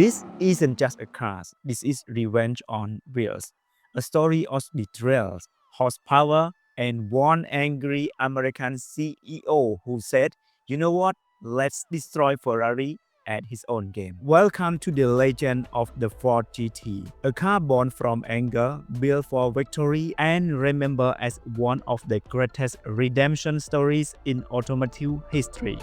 This isn't just a car, this is revenge on wheels. A story of betrayal, horsepower, and one angry American CEO who said, you know what, let's destroy Ferrari at his own game. Welcome to the legend of the Ford GT, a car born from anger, built for victory, and remembered as one of the greatest redemption stories in automotive history.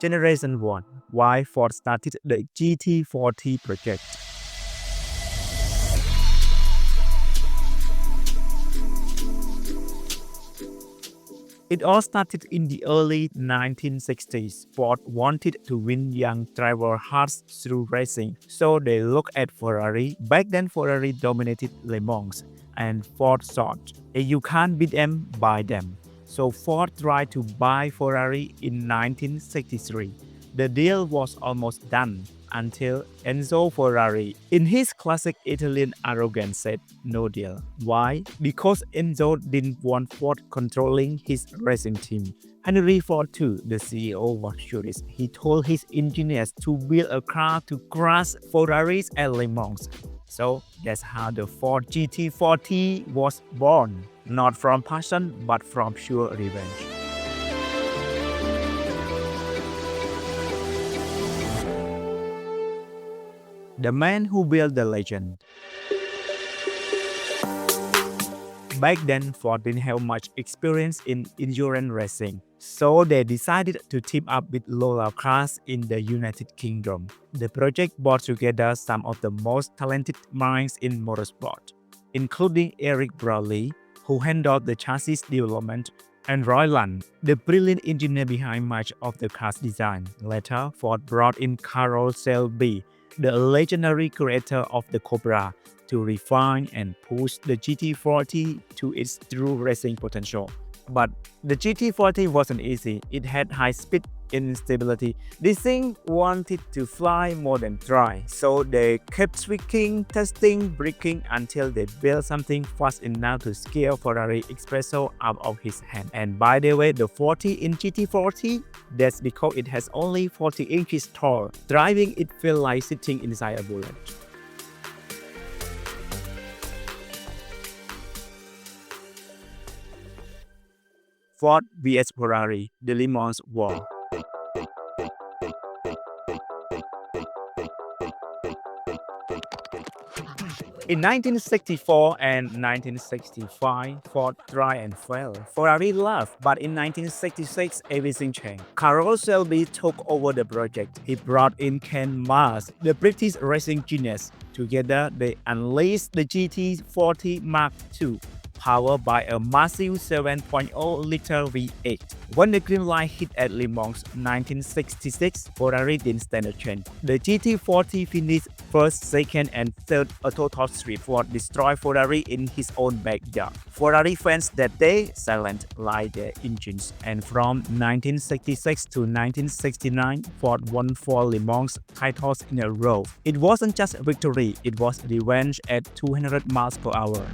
Generation 1. Why Ford started the GT40 project. It all started in the early 1960s. Ford wanted to win young driver hearts through racing, so they looked at Ferrari. Back then, Ferrari dominated Le Mans, and Ford thought, if you can't beat them, buy them. So Ford tried to buy Ferrari in 1963. The deal was almost done until Enzo Ferrari, in his classic Italian arrogance, said no deal. Why? Because Enzo didn't want Ford controlling his racing team. Henry Ford too, the CEO, was furious. He told his engineers to build a car to crush Ferraris at Le Mans. So that's how the Ford GT40 was born. Not from passion, but from pure revenge. The man who built the legend. Back then, Ford didn't have much experience in endurance racing, so they decided to team up with Lola Cars in the United Kingdom. The project brought together some of the most talented minds in motorsport, including Eric Browley, who handled the chassis development, and Roy Lund, the brilliant engineer behind much of the car's design. Later, Ford brought in Carroll Shelby, the legendary creator of the Cobra, to refine and push the GT40 to its true racing potential. But the GT40 wasn't easy. It had high speed instability. This thing wanted to fly more than try, so they kept tweaking, testing, braking until they built something fast enough to scare Ferrari Espresso out of his hand. And by the way, the 40 in GT40, that's because it has only 40 inches tall. Driving it feels like sitting inside a bullet. Ford vs Ferrari, the Le Mans War. In 1964 and 1965, Ford tried and failed. Ferrari laughed, but in 1966, everything changed. Carroll Shelby took over the project. He brought in Ken Mars, the British racing genius. Together, they unleashed the GT40 Mark II, powered by a massive 7.0-liter V8. When the green light hit at Le Mans 1966, Ferrari didn't stand a chance. The GT40 finished first, second, and third, a total sweep. Ford destroyed Ferrari in his own backyard. Ferrari fans that day silent like their engines, and from 1966 to 1969, Ford won 4 Le Mans titles in a row. It wasn't just a victory, it was revenge at 200 miles per hour.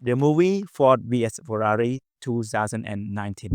The movie Ford vs Ferrari 2019.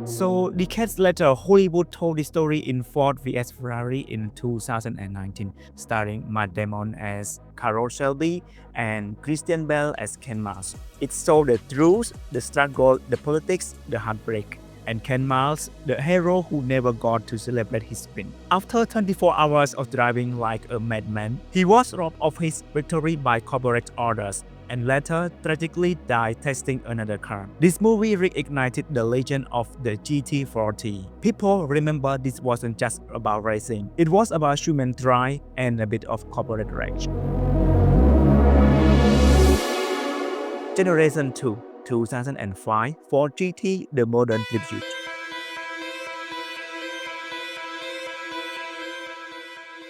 So, decades later, Hollywood told the story in Ford vs Ferrari in 2019, starring Matt Damon as Carroll Shelby and Christian Bale as Ken Mars. It showed the truth, the struggle, the politics, the heartbreak, and Ken Mars, the hero who never got to celebrate his win. After 24 hours of driving like a madman, he was robbed of his victory by corporate orders, and later tragically died testing another car. This movie reignited the legend of the GT40. People remember this wasn't just about racing, it was about human drive and a bit of corporate rage. Generation 2, 2005, Ford GT, the modern tribute.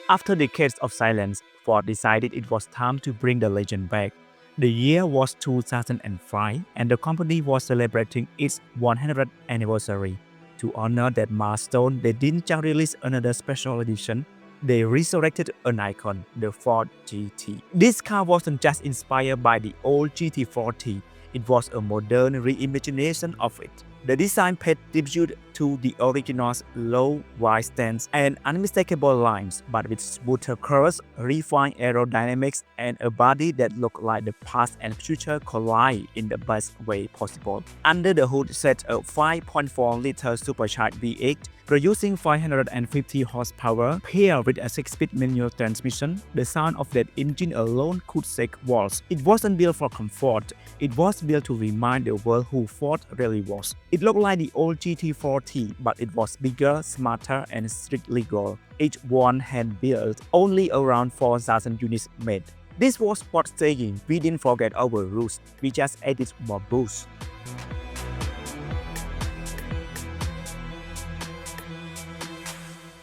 After decades of silence, Ford decided it was time to bring the legend back. The year was 2005, and the company was celebrating its 100th anniversary. To honor that milestone, they didn't just release another special edition. they resurrected an icon, the Ford GT. This car wasn't just inspired by the old GT40, it was a modern reimagination of it. The design paid tribute to the original's low, wide stance and unmistakable lines, but with smoother curves, refined aerodynamics, and a body that looked like the past and future collide in the best way possible. Under the hood sat a 5.4-liter supercharged V8, producing 550 horsepower, paired with a 6-speed manual transmission. The sound of that engine alone could shake walls. It wasn't built for comfort, it was built to remind the world who Ford really was. It looked like the old GT40, but it was bigger, smarter, and strictly gold. Each one hand-built, only around 4,000 units made. This was Ford saying, "We didn't forget our roots, we just added more boost."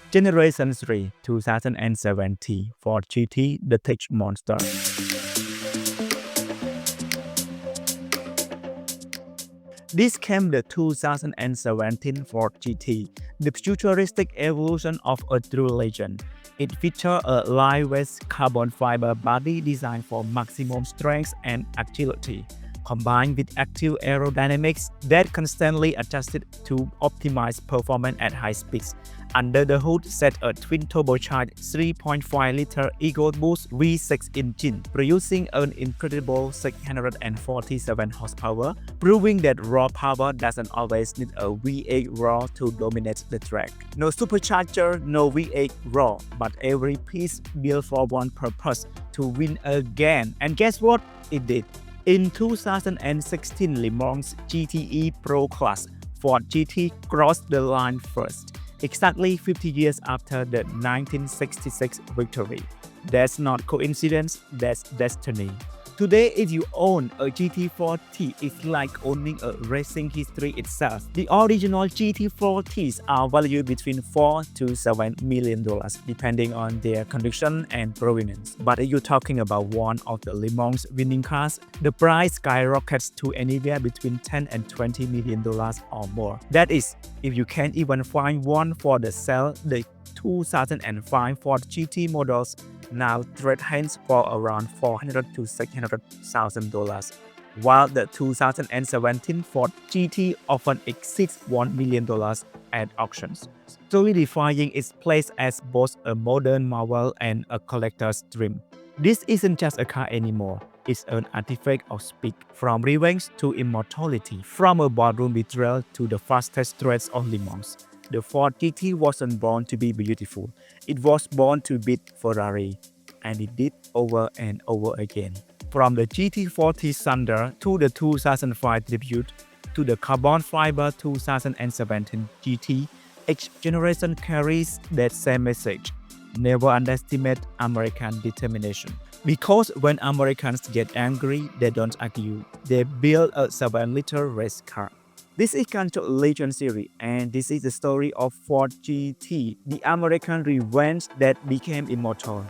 Generation 3 2017 Ford GT The Tech Monster. This came the 2017 Ford GT, the futuristic evolution of a true legend. It featured a lightweight carbon fiber body designed for maximum strength and agility, combined with active aerodynamics that constantly adjusted to optimize performance at high speeds. Under the hood sat a twin-turbocharged 3.5-liter EcoBoost V6 engine, producing an incredible 647 horsepower, proving that raw power doesn't always need a V8 raw to dominate the track. No supercharger, no V8 raw, but every piece built for one purpose, to win again. And guess what? It did. In 2016 Le Mans GTE Pro Class, Ford GT crossed the line first, exactly 50 years after the 1966 victory. That's not coincidence, that's destiny. Today, if you own a GT40, it's like owning a racing history itself. The original GT40s are valued between $4 to $7 million, depending on their condition and provenance. But if you're talking about one of the Le Mans winning cars, the price skyrockets to anywhere between $10 and $20 million or more. That is, if you can't even find one for the sale, the 2005 Ford GT models now trade hands for around $400,000 to $600,000, while the 2017 Ford GT often exceeds $1 million at auctions, solidifying its place as both a modern marvel and a collector's dream. This isn't just a car anymore, it's an artifact of speed, from revenge to immortality, from a boardroom betrayal to the fastest race on Le Mans. The Ford GT wasn't born to be beautiful, it was born to beat Ferrari, and it did over and over again. From the GT40 Thunder to the 2005 Tribute to the carbon fiber 2017 GT, each generation carries that same message: never underestimate American determination. Because when Americans get angry, they don't argue, they build a 7-liter race car. This is KANJO Legend series, and this is the story of Ford GT, the American revenge that became immortal.